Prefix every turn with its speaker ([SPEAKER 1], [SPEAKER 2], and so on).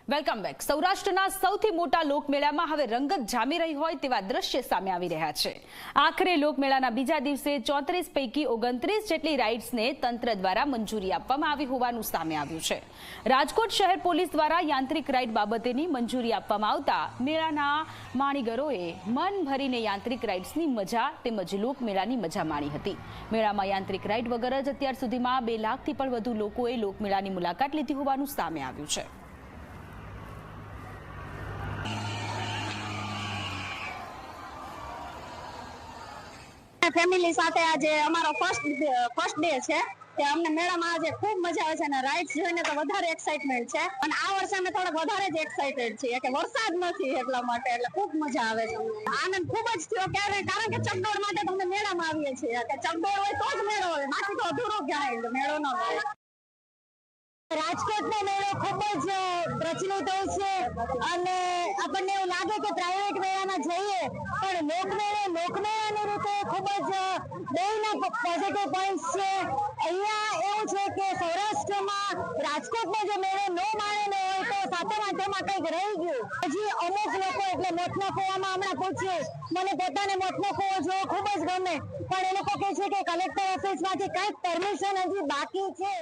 [SPEAKER 1] Welcome back. સૌરાષ્ટ્રના સૌથી મોટા લોકમેળામાં હવે રંગત જામી રહી હોય તેવા દ્રશ્ય સામે આવી રહ્યા છે। આખરે લોકમેળાના બીજા દિવસે 34 પૈકી 29 જેટલી રાઇડ્સને તંત્ર દ્વારા મંજૂરી આપવામાં આવી હોવાનું સામે આવ્યું છે। રાજકોટ શહેર પોલીસ દ્વારા યાંત્રિક રાઇડ બાબતેની મંજૂરી આપવામાં આવતા મેળાના માણીગરોએ મન ભરીને યાંત્રિક રાઇડ્સની મજા તેમજ લોકમેળાની મજા માણી હતી। મેળામાં યાંત્રિક રાઇડ વગર જ અત્યાર સુધીમાં 2 લાખથી પણ વધુ લોકોએ લોકમેળાની મુલાકાત લીધી હોવાનું સામે આવ્યું છે।
[SPEAKER 2] ફેમિલી સાથે આજે અમારો ફર્સ્ટ ડે છે કે અમને મેળામાં આજે ખૂબ મજા આવે છે અને રાઇડ્સ જોઈને તો વધારે એક્સાઇટમેન્ટ છે અને આ વર્ષે અમે થોડા વધારે જ એક્સાઇટેડ છીએ કે વરસાદ નથી એટલા માટે એટલે ખૂબ મજા આવે છે। આનંદ ખૂબ જ થયો કારણ કે ચકડોળ માટે તો અમે મેળામાં આવીએ છીએ કે ચકડોળ હોય તો જ મેળો હોય, બાકી તો અધૂરો ગણાય મેળો ન હોય। રાજકોટનો મેળો ખૂબ જ પ્રચલિત હોય છે અને આપણને એવું લાગે કે પ્રાઇવેટ મેળામાં જઈએ પણ લોકમેળાની રીતે ખૂબ જ બેના પોઝિટિવ પોઈન્ટ્સ છે। અહીંયા એવું છે કે સૌરાષ્ટ્રમાં રાજકોટનો જે મેળો ન માણેલો હોય તો સાથેમાં તેમાં કંઈક રહી ગયું। હજી અમુક લોકો એટલે મોતનો કૂવામાં હમણાં પૂછીએ, મને પોતાને મોતનો કૂવો જોવો ખૂબ જ ગમે પણ એ લોકો કહે છે કે કલેક્ટર ઓફિસમાંથી કંઈક પરમિશન હજી બાકી છે।